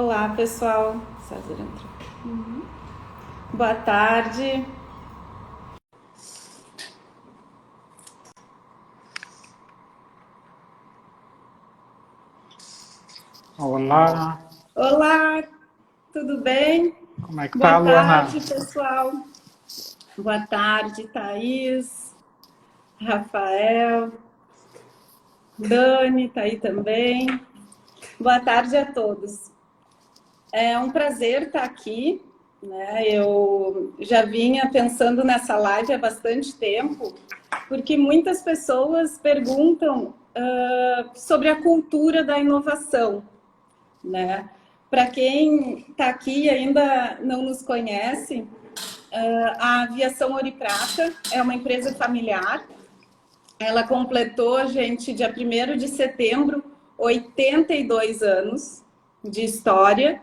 Olá, pessoal. César entrou. Boa tarde. Olá, Olá, tudo bem? como é que Boa tá, Luana? tarde, pessoal. Boa tarde, Thaís, Rafael, Dani, tá aí também. Boa tarde a todos. É um prazer estar aqui, né? Eu já vinha pensando nessa live há bastante tempo, porque muitas pessoas perguntam sobre a cultura da inovação, né? Para quem está aqui e ainda não nos conhece, a Aviação Ouro e Prata é uma empresa familiar. Ela completou, gente, dia 1º de setembro, 82 anos de história.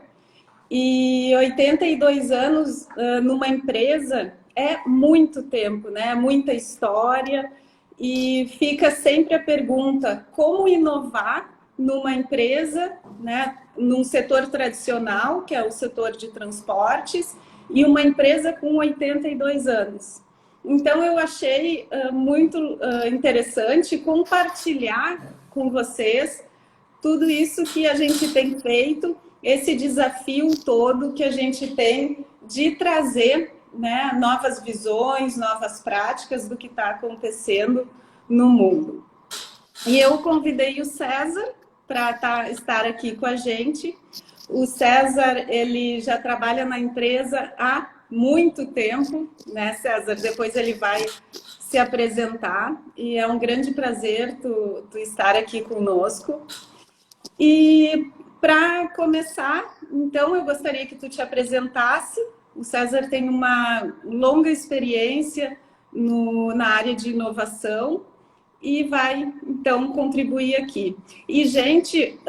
E 82 anos numa empresa é muito tempo, né? Muita história. E fica sempre a pergunta: como inovar numa empresa, né? Num setor tradicional, que é o setor de transportes, e uma empresa com 82 anos. Então, eu achei muito interessante compartilhar com vocês tudo isso que a gente tem feito, esse desafio todo que a gente tem de trazer, né, novas visões, novas práticas do que está acontecendo no mundo. E eu convidei o César para estar aqui com a gente. O César, ele já trabalha na empresa há muito tempo, né, César? Depois ele vai se apresentar e é um grande prazer tu estar aqui conosco. E para começar, então, eu gostaria que tu te apresentasse. O César tem uma longa experiência na área de inovação e vai, então, contribuir aqui. E, gente,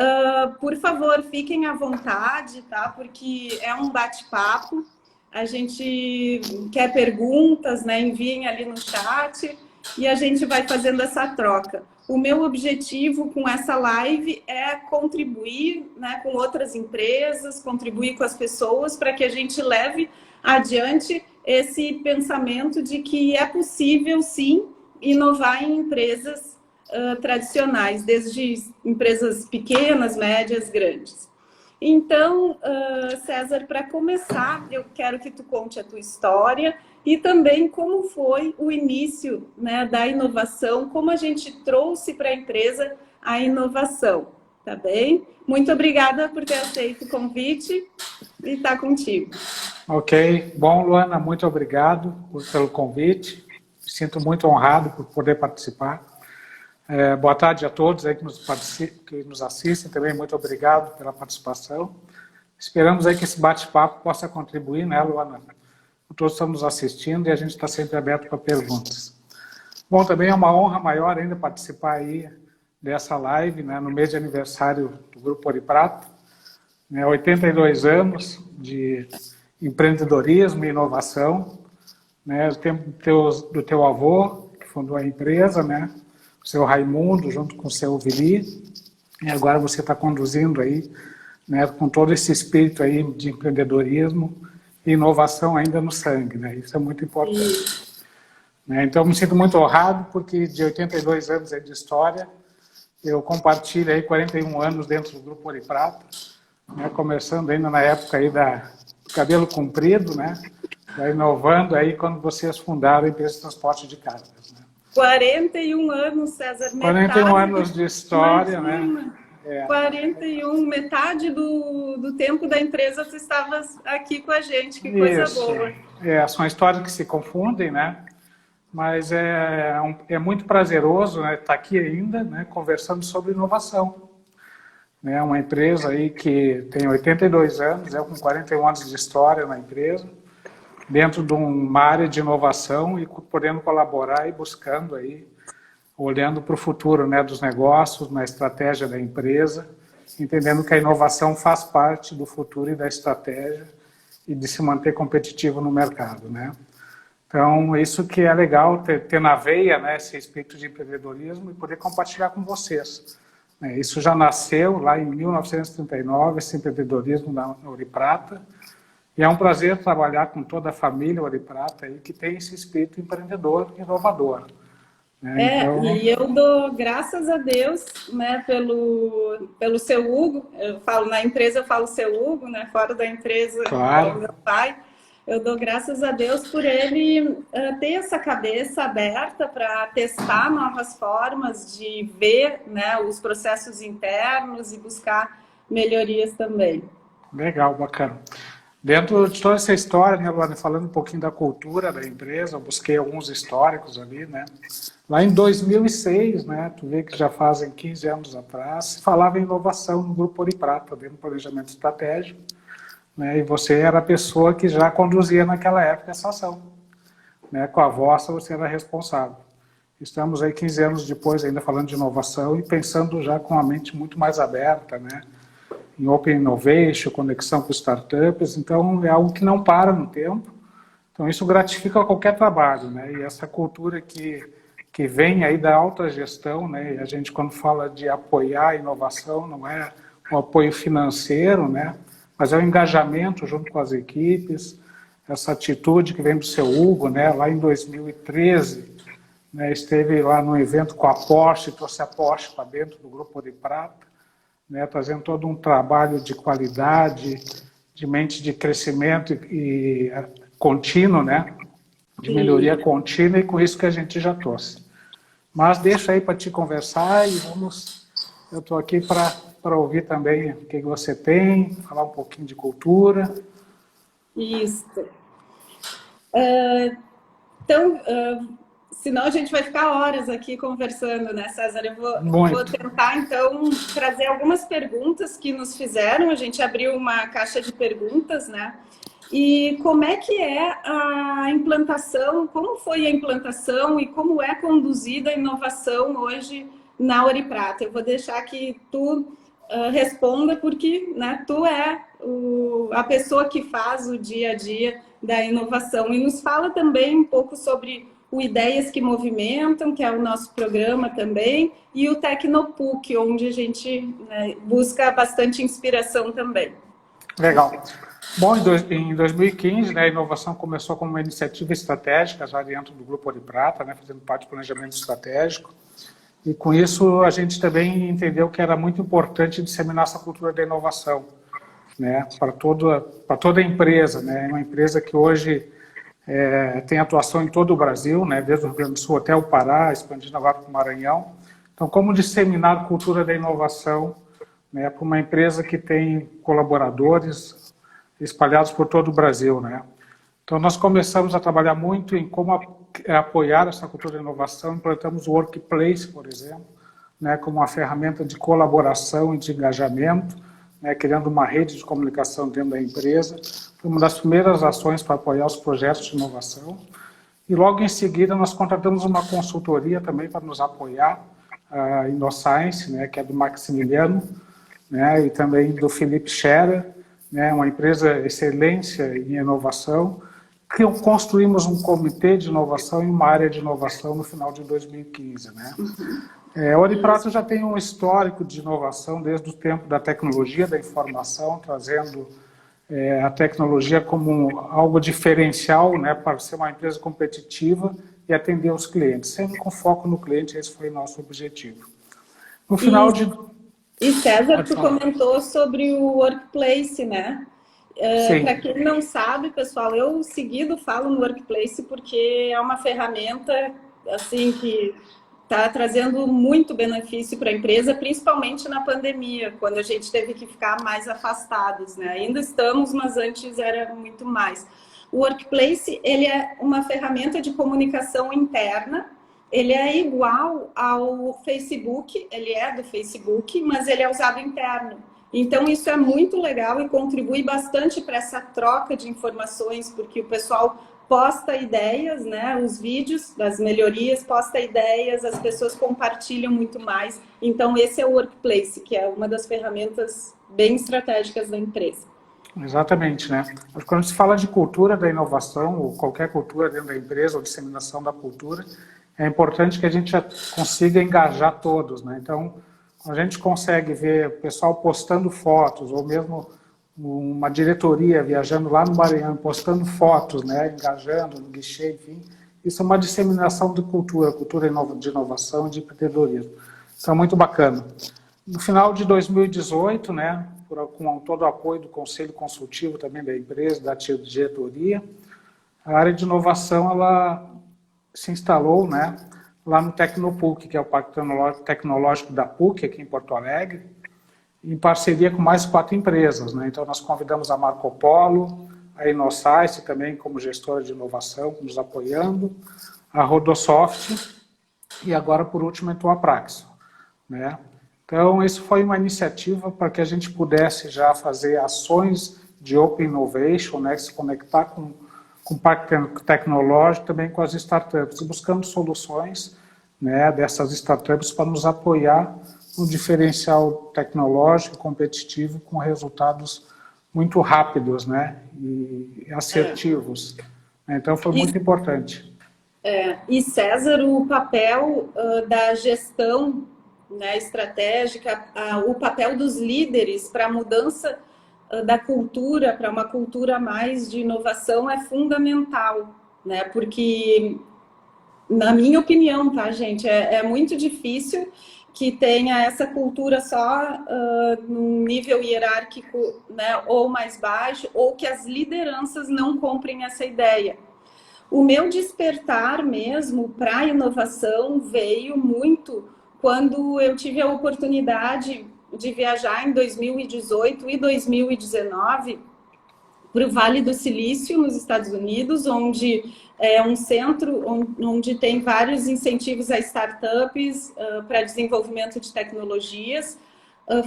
por favor, fiquem à vontade, tá? Porque é um bate-papo. A gente quer perguntas, né? Enviem ali no chat e a gente vai fazendo essa troca. O meu objetivo com essa live é contribuir, né, com outras empresas, contribuir com as pessoas para que a gente leve adiante esse pensamento de que é possível, sim, inovar em empresas tradicionais, desde empresas pequenas, médias, grandes. Então, César, para começar, eu quero que tu conte a tua história e também como foi o início, né, da inovação, como a gente trouxe para a empresa a inovação, tá bem? Muito obrigada por ter aceito o convite e estar contigo. Ok, bom, Luana, muito obrigado pelo convite. Me sinto muito honrado por poder participar. Boa tarde a todos aí que nos assistem também, muito obrigado pela participação. Esperamos aí que esse bate-papo possa contribuir, né, Luana? Todos estamos assistindo e a gente está sempre aberto para perguntas. Bom, também é uma honra maior ainda participar aí dessa live, né, no mês de aniversário do Grupo Ouro e Prata, né, 82 anos de empreendedorismo e inovação, né, do tempo do teu avô, que fundou a empresa, né, o seu Raimundo, junto com o seu Vili, e agora você está conduzindo aí, né, com todo esse espírito aí de empreendedorismo e inovação ainda no sangue, né, isso é muito importante. Né, então, eu me sinto muito honrado, porque de 82 anos de história, eu compartilho aí 41 anos dentro do Grupo Ouro e Prata, né, começando ainda na época aí do cabelo comprido, né, inovando aí quando vocês fundaram a empresa de transporte de cargas. Né. 41 anos, César, 41 anos de história, imagina, né? 41, metade do tempo da empresa tu estavas aqui com a gente, que coisa Isso. boa. São histórias que se confundem, né? Mas é muito prazeroso, né, estar aqui ainda, né, conversando sobre inovação. Né, uma empresa aí que tem 82 anos, eu com 41 anos de história na empresa, dentro de uma área de inovação e podendo colaborar e buscando aí, olhando para o futuro, né, dos negócios, na estratégia da empresa, entendendo que a inovação faz parte do futuro e da estratégia e de se manter competitivo no mercado, né. Então, isso que é legal, ter na veia, né, esse espírito de empreendedorismo e poder compartilhar com vocês, Isso já nasceu lá em 1939, esse empreendedorismo na Ouro Prata. E é um prazer trabalhar com toda a família Ouro Prata aí, que tem esse espírito empreendedor, inovador. Então... E eu dou graças a Deus, né, pelo seu Hugo. Eu falo na empresa, eu falo seu Hugo, né, fora da empresa, claro. É o meu pai. Eu dou graças a Deus por ele ter essa cabeça aberta para testar novas formas de ver, né, os processos internos e buscar melhorias também. Legal, bacana. Dentro de toda essa história, né, Luana, falando um pouquinho da cultura da empresa, eu busquei alguns históricos ali, né? Lá em 2006, né, tu vê que já fazem 15 anos atrás, se falava em inovação no Grupo Ouro Prata, dentro do planejamento estratégico, né, e você era a pessoa que já conduzia naquela época essa ação, né, com a vossa você era responsável. Estamos aí 15 anos depois ainda falando de inovação e pensando já com a mente muito mais aberta, né, em Open Innovation, conexão com startups, então é algo que não para no tempo, então isso gratifica qualquer trabalho, né, e essa cultura que vem aí da alta gestão, né, e a gente quando fala de apoiar a inovação, não é um apoio financeiro, né, mas é o engajamento junto com as equipes, essa atitude que vem do seu Hugo, né, lá em 2013, né, esteve lá no evento com a Porsche, trouxe a Porsche para dentro do Grupo Ouro Prata, né, trazendo todo um trabalho de qualidade, de mente de crescimento e contínuo, né, de melhoria contínua, e com isso que a gente já trouxe. Mas deixa aí para te conversar e eu estou aqui para ouvir também o que você tem, falar um pouquinho de cultura. Isso. Então, senão a gente vai ficar horas aqui conversando, né, César? Eu vou tentar, então, trazer algumas perguntas que nos fizeram. A gente abriu uma caixa de perguntas, né? E como é que é a implantação, como foi a implantação e como é conduzida a inovação hoje na Ouro Prata? Eu vou deixar que tu responda, porque, né, tu é a pessoa que faz o dia a dia da inovação. E nos fala também um pouco sobre o Ideias que Movimentam, que é o nosso programa também, e o Tecnopuc, onde a gente, né, busca bastante inspiração também. Legal. Bom, em 2015, né, a inovação começou como uma iniciativa estratégica, já dentro do Grupo Ouro Prata, né, fazendo parte do planejamento estratégico. E com isso a gente também entendeu que era muito importante disseminar essa cultura da inovação, né, para toda a empresa, né, uma empresa que hoje tem atuação em todo o Brasil, né, desde o Rio Grande do Sul até o Pará, expandindo agora para o Maranhão. Então, como disseminar a cultura da inovação, né, para uma empresa que tem colaboradores espalhados por todo o Brasil, né? Então, nós começamos a trabalhar muito em como apoiar essa cultura de inovação. Implantamos o Workplace, por exemplo, né, como uma ferramenta de colaboração e de engajamento, né, criando uma rede de comunicação dentro da empresa. Foi uma das primeiras ações para apoiar os projetos de inovação. E logo em seguida, nós contratamos uma consultoria também para nos apoiar, a InnoScience, né, que é do Maximiliano, né, e também do Felipe Scherer, né, uma empresa excelência em inovação, que construímos um comitê de inovação e uma área de inovação no final de 2015. Né? Ouro Prata já tem um histórico de inovação desde o tempo da tecnologia da informação, trazendo a tecnologia como algo diferencial, né, para ser uma empresa competitiva e atender os clientes, sempre com foco no cliente. Esse foi o nosso objetivo. No final E César, tu comentou sobre o Workplace, né? Para quem não sabe, pessoal, eu seguido falo no Workplace porque é uma ferramenta assim que está trazendo muito benefício para a empresa, principalmente na pandemia, quando a gente teve que ficar mais afastados, né? Ainda estamos, mas antes era muito mais. O Workplace, ele é uma ferramenta de comunicação interna. Ele é igual ao Facebook, ele é do Facebook, mas ele é usado interno. Então, isso é muito legal e contribui bastante para essa troca de informações, porque o pessoal posta ideias, né? Os vídeos das melhorias, posta ideias, as pessoas compartilham muito mais. Então, esse é o Workplace, que é uma das ferramentas bem estratégicas da empresa. Exatamente, né? Quando se fala de cultura da inovação, ou qualquer cultura dentro da empresa, ou disseminação da cultura, é importante que a gente consiga engajar todos, né? Então, a gente consegue ver o pessoal postando fotos, ou mesmo uma diretoria viajando lá no Maranhão, postando fotos, né, engajando no guichê, enfim. Isso é uma disseminação de cultura de inovação e de empreendedorismo. Então, muito bacana. No final de 2018, né, com todo o apoio do Conselho Consultivo também da empresa, da diretoria, a área de inovação ela se instalou, né, lá no Tecnopuc, que é o Parque Tecnológico da PUC, aqui em Porto Alegre, em parceria com mais 4 empresas, né? Então, nós convidamos a Marco Polo, a InnoScience também como gestora de inovação, nos apoiando, a Rodosoft e agora, por último, entrou a Praxis, né? Então, isso foi uma iniciativa para que a gente pudesse já fazer ações de Open Innovation, né? Se conectar com o Parque Tecnológico, também com as startups, buscando soluções, né, dessas startups para nos apoiar no diferencial tecnológico competitivo com resultados muito rápidos, né, e assertivos. Então, foi muito importante. E, César, o papel da gestão, né, estratégica, o papel dos líderes para a mudança da cultura, para uma cultura mais de inovação é fundamental, né, porque, na minha opinião, tá, gente, é muito difícil que tenha essa cultura só num nível hierárquico, né, ou mais baixo, ou que as lideranças não comprem essa ideia. O meu despertar mesmo para a inovação veio muito quando eu tive a oportunidade de viajar em 2018 e 2019 para o Vale do Silício, nos Estados Unidos, onde é um centro onde tem vários incentivos a startups para desenvolvimento de tecnologias.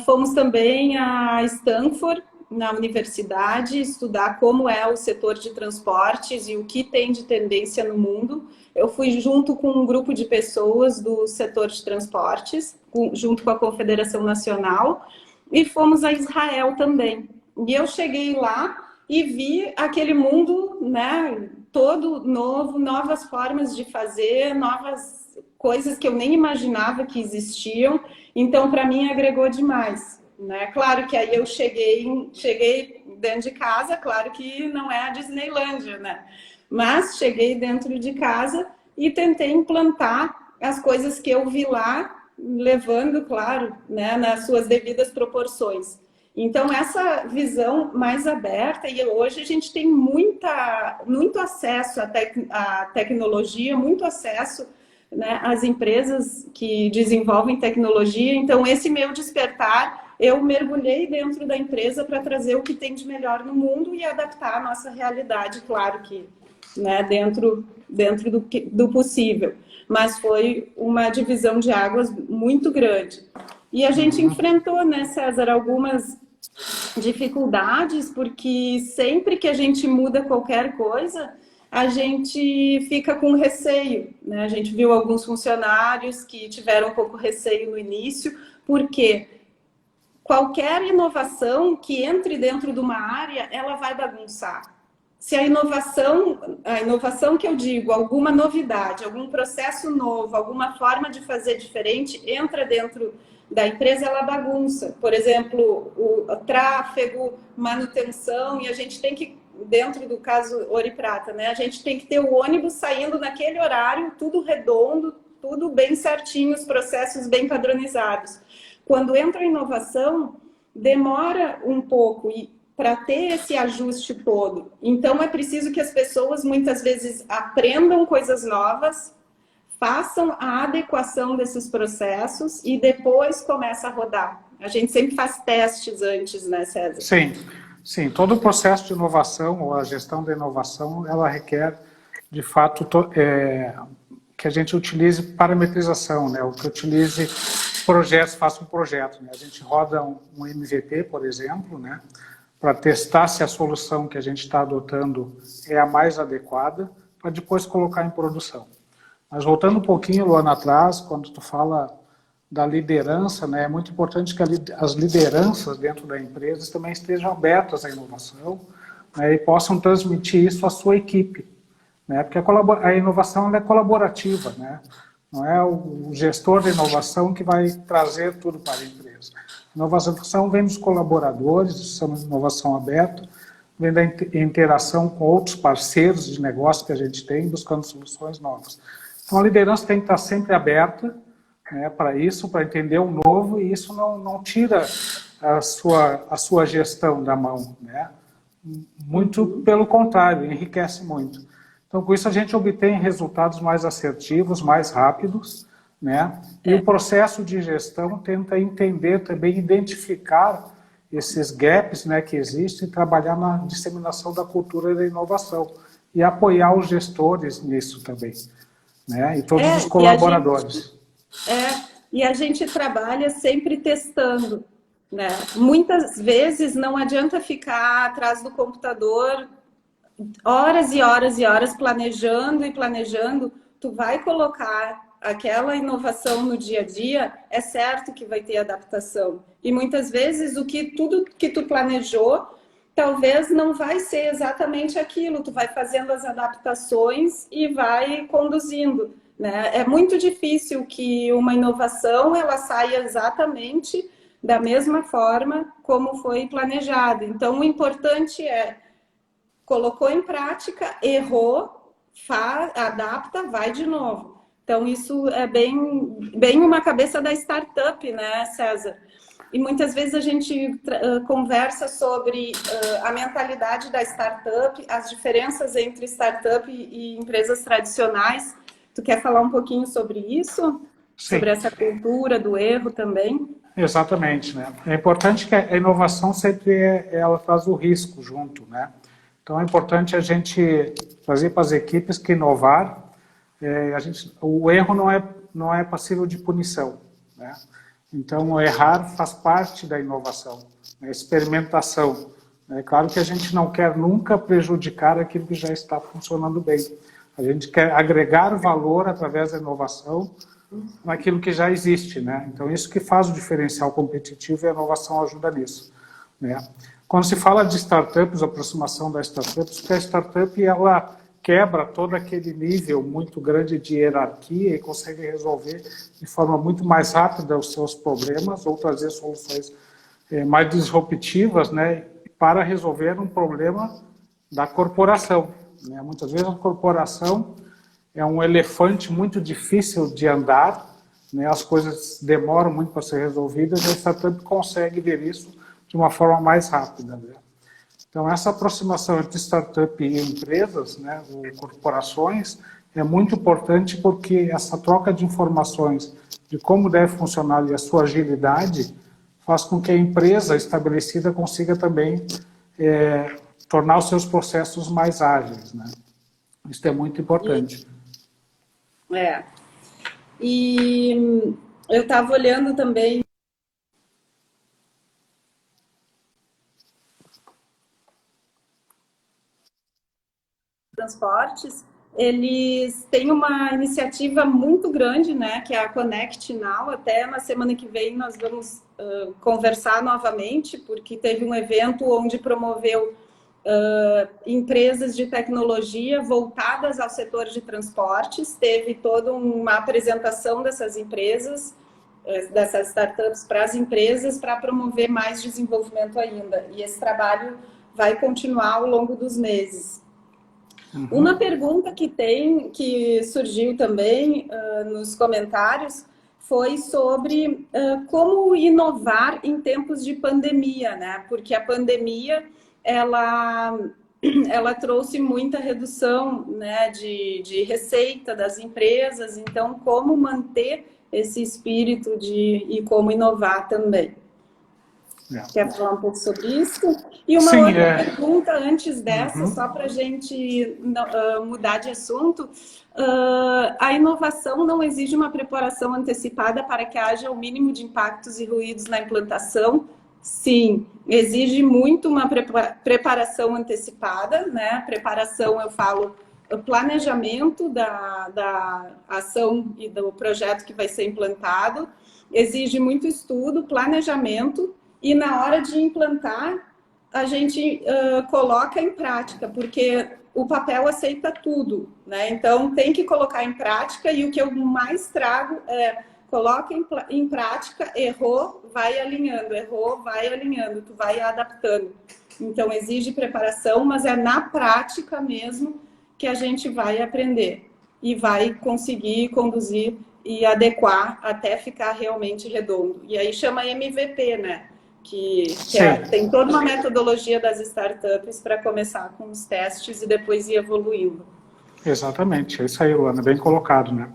Fomos também a Stanford, na universidade, estudar como é o setor de transportes e o que tem de tendência no mundo. Eu fui junto com um grupo de pessoas do setor de transportes, junto com a Confederação Nacional, e fomos a Israel também. E eu cheguei lá e vi aquele mundo, né, todo novo, novas formas de fazer, novas coisas que eu nem imaginava que existiam. Então, para mim, agregou demais, né? Claro que aí eu cheguei dentro de casa, claro que não é a Disneylândia, né? Mas cheguei dentro de casa e tentei implantar as coisas que eu vi lá, levando, claro, né, nas suas devidas proporções. Então, essa visão mais aberta, e hoje a gente tem muito acesso à tecnologia, muito acesso, né, às empresas que desenvolvem tecnologia. Então, esse meu despertar, eu mergulhei dentro da empresa para trazer o que tem de melhor no mundo e adaptar a nossa realidade, claro que, né, dentro do possível. Mas foi uma divisão de águas muito grande. E a gente enfrentou, né, César, algumas dificuldades, porque sempre que a gente muda qualquer coisa, a gente fica com receio, né? A gente viu alguns funcionários que tiveram um pouco receio no início, porque qualquer inovação que entre dentro de uma área, ela vai bagunçar. Se a inovação que eu digo, alguma novidade, algum processo novo, alguma forma de fazer diferente, entra dentro da empresa, ela bagunça. Por exemplo, o tráfego, manutenção, e a gente tem que, dentro do caso Ouro e Prata, né, a gente tem que ter o ônibus saindo naquele horário, tudo redondo, tudo bem certinho, os processos bem padronizados. Quando entra a inovação, demora um pouco para ter esse ajuste todo. Então, é preciso que as pessoas, muitas vezes, aprendam coisas novas, façam a adequação desses processos e depois começa a rodar. A gente sempre faz testes antes, né, César? Sim. Todo o processo de inovação ou a gestão da inovação, ela requer, de fato, que a gente utilize parametrização, né? O que utilize projetos, faça um projeto, né? A gente roda um MVP, por exemplo, né? Para testar se a solução que a gente está adotando é a mais adequada, para depois colocar em produção. Mas voltando um pouquinho, Luana, atrás, quando tu fala da liderança, né, é muito importante que as lideranças dentro da empresa também estejam abertas à inovação, né, e possam transmitir isso à sua equipe, né, porque a inovação ela é colaborativa, né, Não é o gestor de inovação que vai trazer tudo para a empresa. Inovação vem dos colaboradores, chama de inovação aberta, vem da interação com outros parceiros de negócio que a gente tem, buscando soluções novas. Então, a liderança tem que estar sempre aberta, né, para isso, para entender o novo, e isso não tira a sua gestão da mão, né? Muito pelo contrário, enriquece muito. Então, com isso, a gente obtém resultados mais assertivos, mais rápidos, né? E o processo de gestão tenta entender também, identificar esses gaps, né, que existem e trabalhar na disseminação da cultura da inovação e apoiar os gestores nisso também, né? E todos os colaboradores. E a gente trabalha sempre testando, né? Muitas vezes não adianta ficar atrás do computador horas e horas e horas planejando e planejando. Tu vai colocar aquela inovação no dia a dia, é certo que vai ter adaptação. E muitas vezes tudo que tu planejou, talvez não vai ser exatamente aquilo. Tu vai fazendo as adaptações e vai conduzindo, né? É muito difícil que uma inovação ela saia exatamente da mesma forma como foi planejado. Então, o importante é colocou em prática, errou, adapta, vai de novo. Então, isso é bem uma cabeça da startup, né, César? E muitas vezes a gente conversa sobre a mentalidade da startup, as diferenças entre startup e empresas tradicionais. Tu quer falar um pouquinho sobre isso? Sim. Sobre essa cultura do erro também? Exatamente, né? É importante que a inovação sempre ela traz o risco junto, né? Então é importante a gente trazer para as equipes que inovar, o erro não é passível de punição, né? Então errar faz parte da inovação, né? Experimentação. É claro que a gente não quer nunca prejudicar aquilo que já está funcionando bem. A gente quer agregar valor através da inovação naquilo que já existe, né? Então isso que faz o diferencial competitivo e a inovação ajuda nisso, né? Quando se fala de startups, aproximação das startups, porque a startup ela quebra todo aquele nível muito grande de hierarquia e consegue resolver de forma muito mais rápida os seus problemas ou trazer soluções mais disruptivas, né, para resolver um problema da corporação, né? Muitas vezes a corporação é um elefante muito difícil de andar, né? As coisas demoram muito para ser resolvidas e a startup consegue ver isso de uma forma mais rápida, né? Então, essa aproximação entre startup e empresas, né, ou corporações, é muito importante porque essa troca de informações de como deve funcionar e a sua agilidade faz com que a empresa estabelecida consiga também tornar os seus processos mais ágeis, né? Isso é muito importante. E eu estava olhando também transportes, eles têm uma iniciativa muito grande, né, que é a Connect Now. Até na semana que vem nós vamos conversar novamente, porque teve um evento onde promoveu empresas de tecnologia voltadas ao setor de transportes. Teve toda uma apresentação dessas empresas, dessas startups para as empresas, para promover mais desenvolvimento ainda. E esse trabalho vai continuar ao longo dos meses. Uma pergunta que surgiu também nos comentários foi sobre como inovar em tempos de pandemia, né? Porque a pandemia ela trouxe muita redução, né, de receita das empresas. Então, como manter esse espírito e como inovar também? Quer falar um pouco sobre isso? E uma outra pergunta antes dessa, só para a gente mudar de assunto. A inovação não exige uma preparação antecipada para que haja o mínimo de impactos e ruídos na implantação? Sim, exige muito uma preparação antecipada, né? Preparação, eu falo, o planejamento da ação e do projeto que vai ser implantado. Exige muito estudo, planejamento. E na hora de implantar, a gente coloca em prática, porque o papel aceita tudo, né? Então, tem que colocar em prática, e o que eu mais trago é: coloca em prática, errou, vai alinhando, tu vai adaptando. Então, exige preparação, mas é na prática mesmo que a gente vai aprender e vai conseguir conduzir e adequar até ficar realmente redondo. E aí chama MVP, né? Tem toda uma metodologia das startups para começar com os testes e depois ir evoluindo. Exatamente, é isso aí, Luana, bem colocado, né?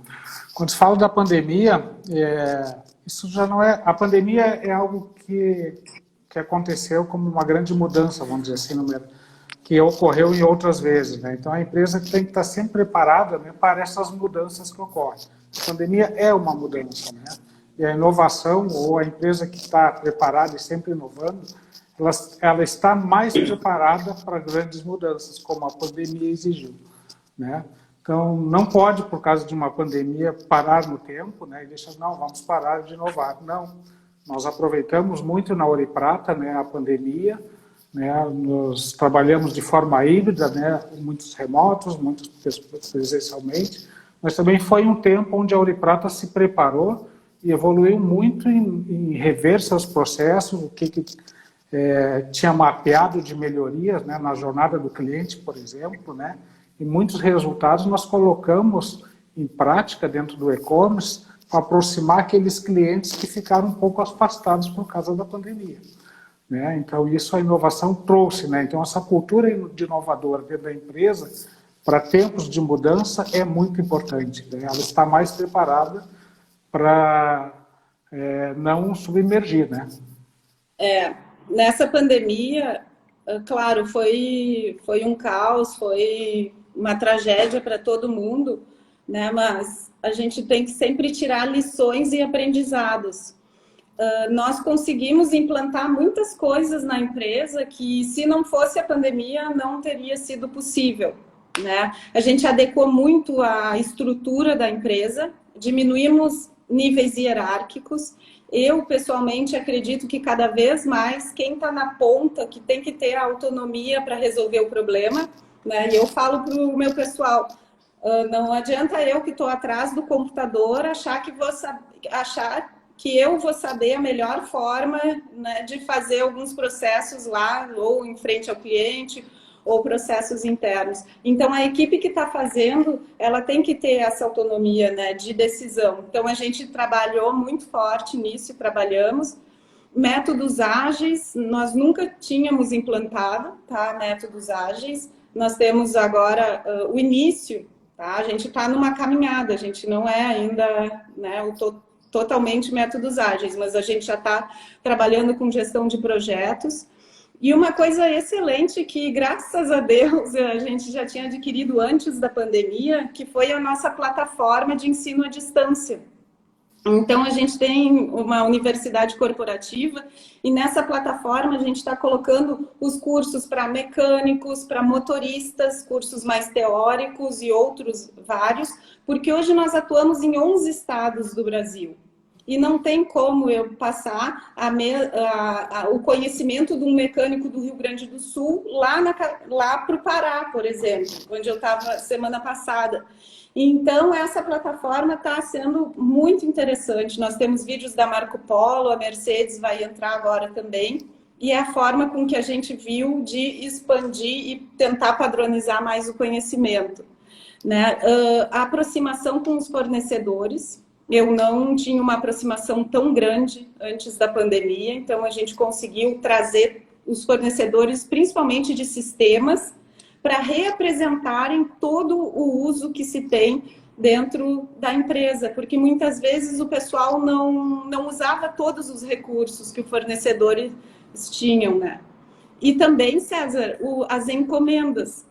Quando se fala da pandemia, isso já não é... A pandemia é algo que aconteceu como uma grande mudança, vamos dizer assim, que ocorreu em outras vezes, né? Então, a empresa tem que estar sempre preparada, né, para essas mudanças que ocorrem. A pandemia é uma mudança, né? E a inovação, ou a empresa que está preparada e sempre inovando, ela está mais preparada para grandes mudanças, como a pandemia exigiu, né? Então, não pode, por causa de uma pandemia, parar no tempo, né, e deixar, não, vamos parar de inovar. Não, nós aproveitamos muito na Ouro e Prata, né, a pandemia, né, nós trabalhamos de forma híbrida, né, muitos remotos, muitos presencialmente, mas também foi um tempo onde a Ouro e Prata se preparou e evoluiu muito em rever seus processos, o que tinha mapeado de melhorias, né, na jornada do cliente, por exemplo, né, e muitos resultados nós colocamos em prática dentro do e-commerce para aproximar aqueles clientes que ficaram um pouco afastados por causa da pandemia, né? Então, isso a inovação trouxe, né? Então, essa cultura de inovadora dentro da empresa, para tempos de mudança, é muito importante, né? Ela está mais preparada para não submergir, né? Nessa pandemia, claro, foi um caos, foi uma tragédia para todo mundo, né? Mas a gente tem que sempre tirar lições e aprendizados. Nós conseguimos implantar muitas coisas na empresa que, se não fosse a pandemia, não teria sido possível, né? A gente adequou muito a estrutura da empresa, diminuímos níveis hierárquicos. Eu, pessoalmente, acredito que cada vez mais quem está na ponta, que tem que ter a autonomia para resolver o problema, né? E eu falo para o meu pessoal, não adianta eu que estou atrás do computador achar que eu vou saber a melhor forma, né, de fazer alguns processos lá, ou em frente ao cliente, ou processos internos. Então, a equipe que está fazendo, ela tem que ter essa autonomia, né, de decisão. Então, a gente trabalhou muito forte nisso, trabalhamos. Métodos ágeis, nós nunca tínhamos implantado, tá? Métodos ágeis. Nós temos agora o início, tá? A gente está numa caminhada, a gente não é ainda, né, totalmente métodos ágeis, mas a gente já está trabalhando com gestão de projetos. E uma coisa excelente que, graças a Deus, a gente já tinha adquirido antes da pandemia, que foi a nossa plataforma de ensino à distância. Então, a gente tem uma universidade corporativa e nessa plataforma a gente está colocando os cursos para mecânicos, para motoristas, cursos mais teóricos e outros vários, porque hoje nós atuamos em 11 estados do Brasil. E não tem como eu passar o conhecimento de um mecânico do Rio Grande do Sul lá para o Pará, por exemplo, onde eu estava semana passada. Então, essa plataforma está sendo muito interessante. Nós temos vídeos da Marco Polo, a Mercedes vai entrar agora também. E é a forma com que a gente viu de expandir e tentar padronizar mais o conhecimento, né? A aproximação com os fornecedores. Eu não tinha uma aproximação tão grande antes da pandemia, então a gente conseguiu trazer os fornecedores, principalmente de sistemas, para reapresentarem todo o uso que se tem dentro da empresa, porque muitas vezes o pessoal não usava todos os recursos que os fornecedores tinham, né? E também, César, as encomendas,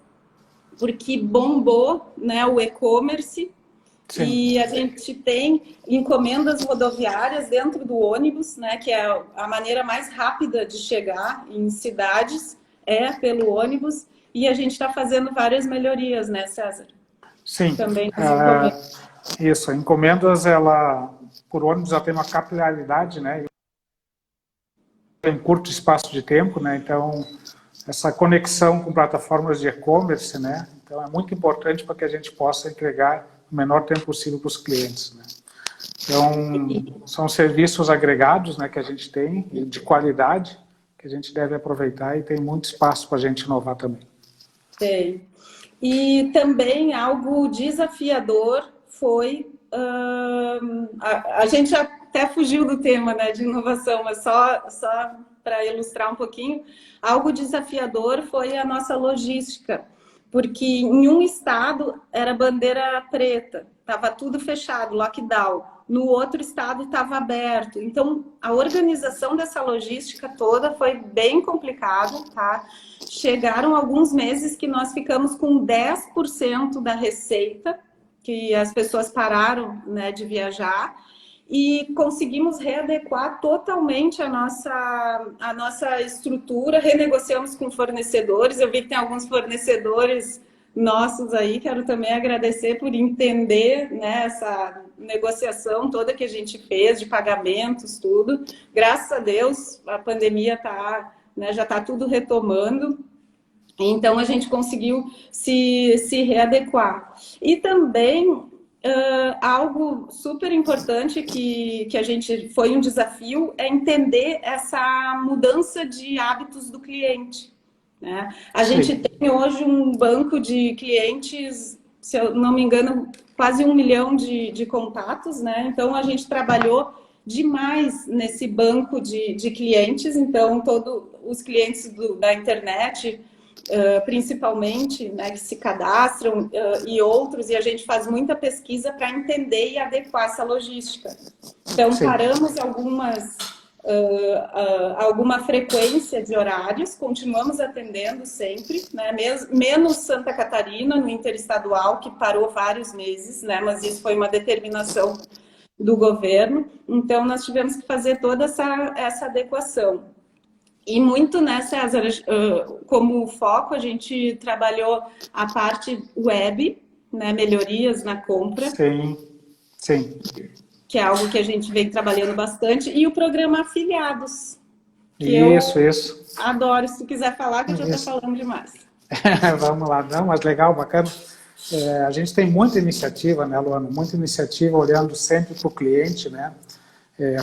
porque bombou, né, o e-commerce. Sim. E a gente tem encomendas rodoviárias dentro do ônibus, né, que é a maneira mais rápida de chegar em cidades, pelo ônibus, e a gente está fazendo várias melhorias, né, César? Sim. Também encomendas. Isso, encomendas, ela, por ônibus, ela tem uma capilaridade, né, em curto espaço de tempo, né, então essa conexão com plataformas de e-commerce, né? Então é muito importante para que a gente possa entregar o menor tempo possível para os clientes, né? Então são serviços agregados, né, que a gente tem, e de qualidade, que a gente deve aproveitar e tem muito espaço para a gente inovar também. Tem. E também algo desafiador foi... a gente até fugiu do tema, né, de inovação, mas só para ilustrar um pouquinho, algo desafiador foi a nossa logística, porque em um estado era bandeira preta, estava tudo fechado, lockdown. No outro estado estava aberto. Então, a organização dessa logística toda foi bem complicada, tá? Chegaram alguns meses que nós ficamos com 10% da receita, que as pessoas pararam, né, de viajar, e conseguimos readequar totalmente a nossa estrutura, renegociamos com fornecedores. Eu vi que tem alguns fornecedores nossos aí, quero também agradecer por entender, né, essa negociação toda que a gente fez, de pagamentos, tudo. Graças a Deus, a pandemia já está tudo retomando, então a gente conseguiu se readequar. E também algo super importante que a gente foi um desafio é entender essa mudança de hábitos do cliente, né? A gente tem hoje um banco de clientes, se eu não me engano, quase 1 milhão de contatos, né? Então a gente trabalhou demais nesse banco de clientes. Então todos os clientes da internet, principalmente, né, que se cadastram, e outros, e a gente faz muita pesquisa para entender e adequar essa logística. Então, paramos alguma frequência de horários, continuamos atendendo sempre, né, menos Santa Catarina, no interestadual, que parou vários meses, né, mas isso foi uma determinação do governo. Então, nós tivemos que fazer toda essa adequação. E muito, né, César, como foco, a gente trabalhou a parte web, né, melhorias na compra. Sim. Que é algo que a gente vem trabalhando bastante. E o programa Afiliados. Isso. Adoro, se tu quiser falar, que eu já estou falando demais. Vamos lá, não, mas legal, bacana. A gente tem muita iniciativa, né, Luana? Muita iniciativa olhando sempre para o cliente, né?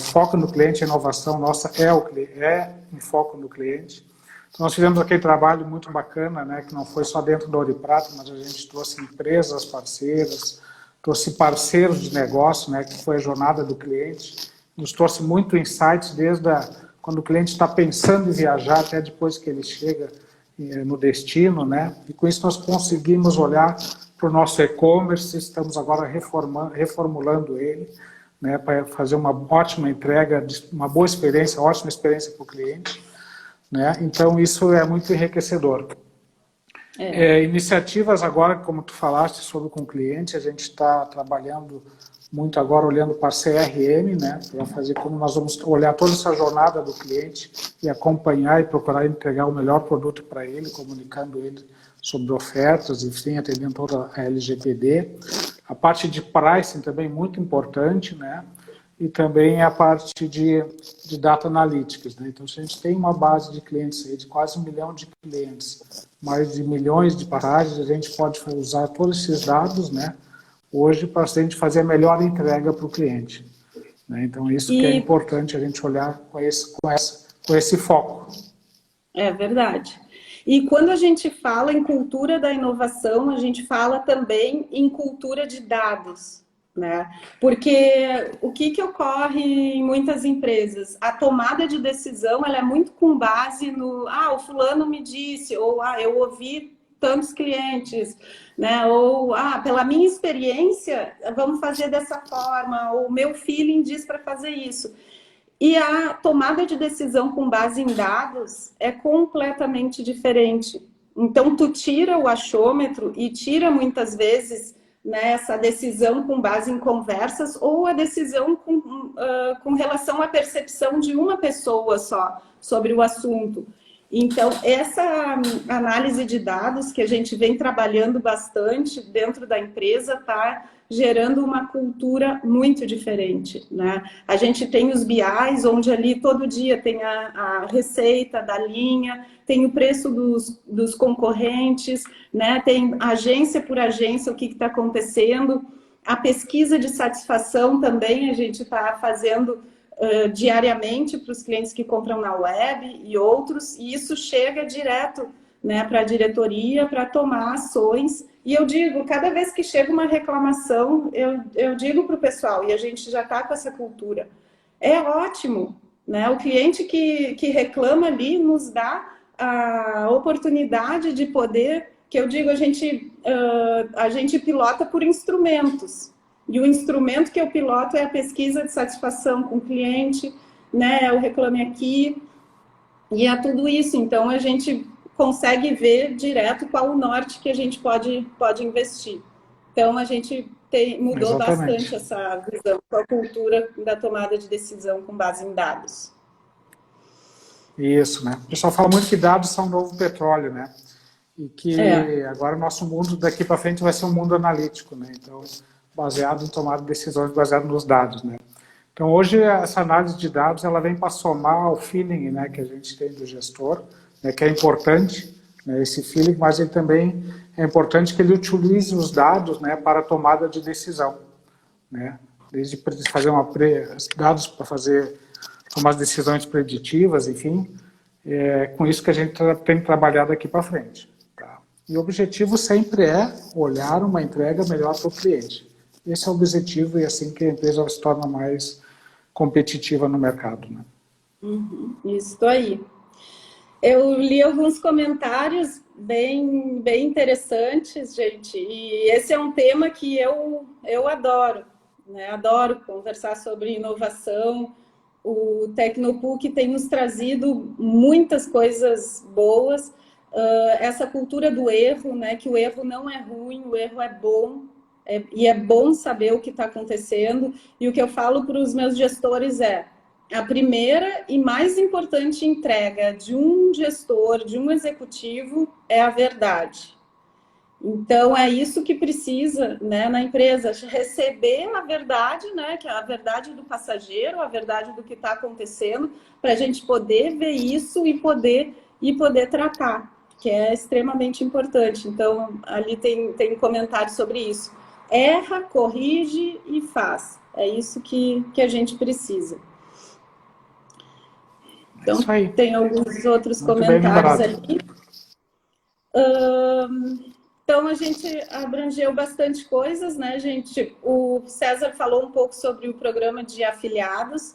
Foco no cliente, a inovação nossa é em foco no cliente. Então, nós fizemos aquele trabalho muito bacana, né, que não foi só dentro do Ouro e Prata, mas a gente trouxe empresas parceiras, trouxe parceiros de negócio, né, que foi a jornada do cliente, nos trouxe muito insights desde quando o cliente está pensando em viajar até depois que ele chega no destino, né, e com isso nós conseguimos olhar para o nosso e-commerce, estamos agora reformulando ele, né, para fazer uma ótima entrega, uma boa experiência, ótima experiência para o cliente, né? Então isso é muito enriquecedor. Iniciativas agora, como tu falaste sobre com o cliente, a gente está trabalhando muito agora olhando para a CRM, né, para fazer como nós vamos olhar toda essa jornada do cliente e acompanhar e procurar entregar o melhor produto para ele, comunicando ele sobre ofertas, enfim, atendendo toda a LGPD. A parte de pricing também muito importante, né? E também a parte de data analytics, né? Então, se a gente tem uma base de clientes aí de quase 1 milhão de clientes, mais de milhões de passagens, a gente pode usar todos esses dados, né, hoje para a gente fazer a melhor entrega para o cliente, né? Então, isso que é importante a gente olhar com esse foco. É verdade. E quando a gente fala em cultura da inovação, a gente fala também em cultura de dados, né? Porque o que ocorre em muitas empresas? A tomada de decisão, ela é muito com base no, o fulano me disse, ou eu ouvi tantos clientes, né? Ou, pela minha experiência, vamos fazer dessa forma, ou meu feeling diz para fazer isso. E a tomada de decisão com base em dados é completamente diferente. Então, tu tira o achômetro e tira muitas vezes, né, essa decisão com base em conversas ou a decisão com relação à percepção de uma pessoa só sobre o assunto. Então, essa análise de dados que a gente vem trabalhando bastante dentro da empresa está gerando uma cultura muito diferente, né? A gente tem os BIs, onde ali todo dia tem a receita da linha, tem o preço dos concorrentes, né? Tem agência por agência o que está acontecendo. A pesquisa de satisfação também a gente está fazendo diariamente para os clientes que compram na web e outros, e isso chega direto, né, para a diretoria para tomar ações. E eu digo, cada vez que chega uma reclamação, eu digo para o pessoal, e a gente já está com essa cultura, é ótimo, né? O cliente que reclama ali nos dá a oportunidade de poder, que eu digo, a gente pilota por instrumentos. E o instrumento que eu piloto é a pesquisa de satisfação com o cliente, né? É o Reclame Aqui, e é tudo isso. Então, a gente consegue ver direto qual o norte que a gente pode investir. Então, a gente mudou bastante essa visão com a cultura da tomada de decisão com base em dados. Isso, né? O pessoal fala muito que dados são o novo petróleo, né? E que agora o nosso mundo daqui para frente vai ser um mundo analítico, né? Então, baseado em tomar decisões baseado nos dados, né? Então, hoje, essa análise de dados, ela vem para somar ao feeling, né, que a gente tem do gestor, né, que é importante, né, esse feeling, mas ele também é importante que ele utilize os dados, né, para a tomada de decisão, né? Desde fazer dados para tomar decisões preditivas, enfim, com isso que a gente tem trabalhado aqui para frente. Tá? E o objetivo sempre é olhar uma entrega melhor para o cliente. Esse é o objetivo e é assim que a empresa se torna mais competitiva no mercado. Né? Isso aí. Eu li alguns comentários bem interessantes, gente, e esse é um tema que eu adoro, né? Adoro conversar sobre inovação. O Tecnopuc tem nos trazido muitas coisas boas, essa cultura do erro, né? Que o erro não é ruim, o erro é bom. E é bom saber o que está acontecendo. E o que eu falo para os meus gestores é: a primeira e mais importante entrega de um gestor, de um executivo, é a verdade. Então, é isso que precisa, né, na empresa, receber a verdade, né, que é a verdade do passageiro, a verdade do que está acontecendo, para a gente poder ver isso e poder tratar, que é extremamente importante. Então, ali tem comentário sobre isso. Erra, corrige e faz. É isso que a gente precisa. Então, tem alguns outros muito comentários ali. Então, a gente abrangeu bastante coisas, né, gente? O César falou um pouco sobre o programa de afiliados,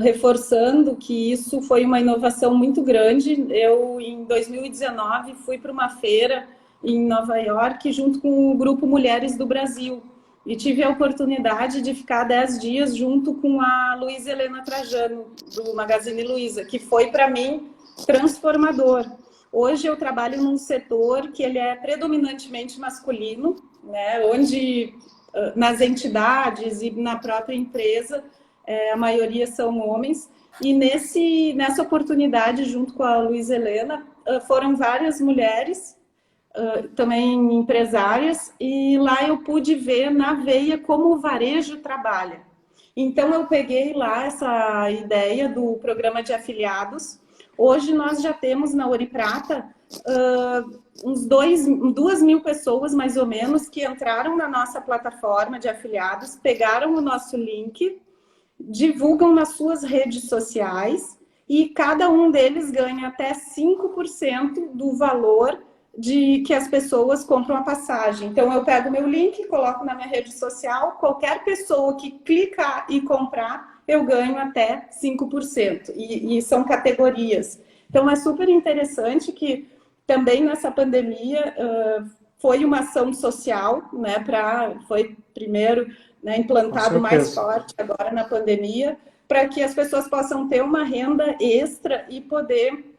reforçando que isso foi uma inovação muito grande. Eu, em 2019, fui para uma feira em Nova York, junto com o Grupo Mulheres do Brasil. E tive a oportunidade de ficar 10 dias junto com a Luísa Helena Trajano, do Magazine Luiza, que foi, para mim, transformador. Hoje eu trabalho num setor que ele é predominantemente masculino, né, onde nas entidades e na própria empresa a maioria são homens. E nessa oportunidade, junto com a Luísa Helena, foram várias mulheres, também empresárias, e lá eu pude ver na veia como o varejo trabalha. Então eu peguei lá essa ideia do programa de afiliados. Hoje nós já temos na Ouro e Prata uns 2.000 pessoas, mais ou menos, que entraram na nossa plataforma de afiliados, pegaram o nosso link, divulgam nas suas redes sociais e cada um deles ganha até 5% do valor de que as pessoas compram a passagem. Então, eu pego meu link, coloco na minha rede social, qualquer pessoa que clicar e comprar, eu ganho até 5%. E são categorias. Então, é super interessante que também nessa pandemia foi uma ação social, né? Foi primeiro, né, implantado mais forte agora na pandemia, para que as pessoas possam ter uma renda extra e poder,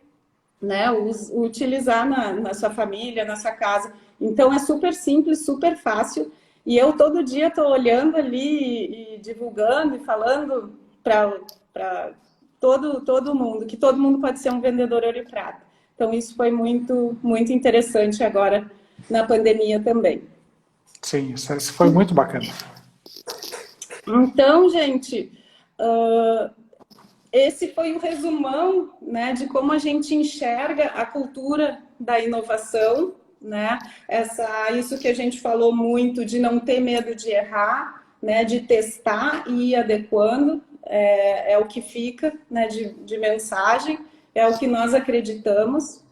né, utilizar na sua família, na sua casa. Então, é super simples, super fácil. E eu todo dia estou olhando ali e divulgando e falando para todo mundo, que todo mundo pode ser um vendedor Ouro e Prata. Então, isso foi muito, muito interessante agora na pandemia também. Sim, isso foi muito bacana. Então, gente, esse foi o resumão, né, de como a gente enxerga a cultura da inovação, né? Isso que a gente falou muito de não ter medo de errar, né, de testar e ir adequando, é o que fica, né, de mensagem, é o que nós acreditamos.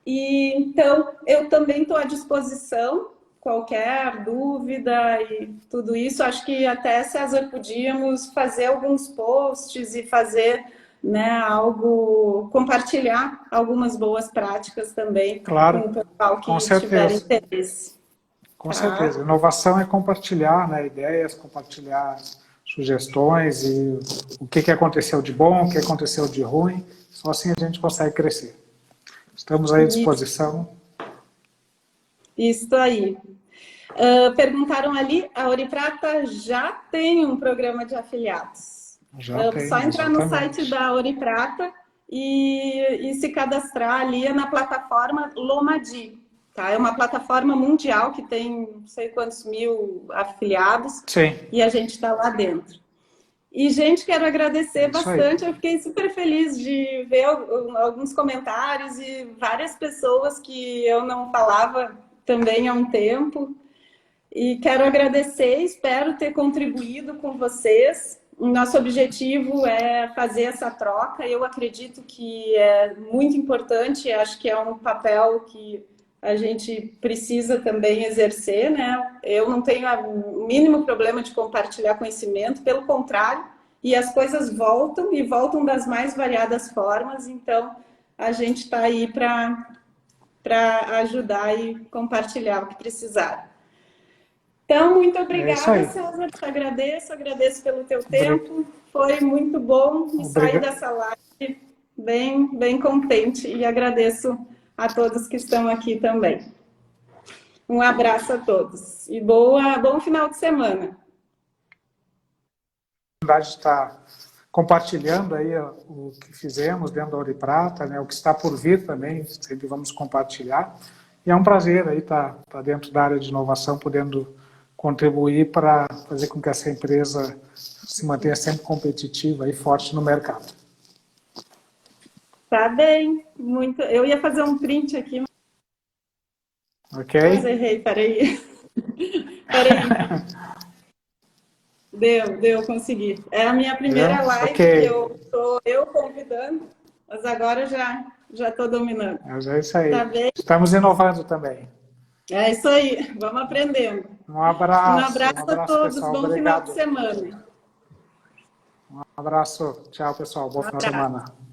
E então eu também estou à disposição, qualquer dúvida e tudo isso. Acho que até, César, podíamos fazer alguns posts e fazer, né, algo, compartilhar algumas boas práticas também, claro, com o pessoal que com tiver certeza. interesse. Com certeza. Inovação é compartilhar, né, ideias, compartilhar sugestões e o que aconteceu de bom, o que aconteceu de ruim. Só assim a gente consegue crescer. Estamos aí à disposição. Isso aí. Perguntaram ali, a Ouro e Prata já tem um programa de afiliados. Já tem, só entrar exatamente. no site da Ouro e Prata e se cadastrar ali na plataforma Lomadi. Tá? É uma plataforma mundial que tem não sei quantos mil afiliados. Sim. E a gente está lá dentro. E, gente, quero agradecer bastante. Eu fiquei super feliz de ver alguns comentários e várias pessoas que eu não falava também há um tempo. E quero agradecer, espero ter contribuído com vocês. O nosso objetivo é fazer essa troca. Eu acredito que é muito importante, acho que é um papel que a gente precisa também exercer, né? Eu não tenho o mínimo problema de compartilhar conhecimento, pelo contrário, e as coisas voltam, e voltam das mais variadas formas, então a gente está aí para ajudar e compartilhar o que precisar. Então, muito obrigada, César, te agradeço pelo teu tempo, foi muito bom e sair dessa live bem contente, e agradeço a todos que estão aqui também. Um abraço a todos e bom final de semana. A oportunidade de estar compartilhando aí o que fizemos dentro da Ouro e Prata, né, o que está por vir também, sempre vamos compartilhar. E é um prazer aí estar dentro da área de inovação, podendo contribuir para fazer com que essa empresa se mantenha sempre competitiva e forte no mercado. Tá bem, muito. Eu ia fazer um print aqui, ok? Mas errei, peraí. Deu, consegui. É a minha primeira live, okay. eu convidando, mas agora já estou dominando. Mas é isso aí. Tá bem? Estamos inovando também. É isso aí, vamos aprendendo. Um abraço A todos, pessoal. bom Obrigado. final de semana. Um abraço, tchau pessoal, boa final de semana.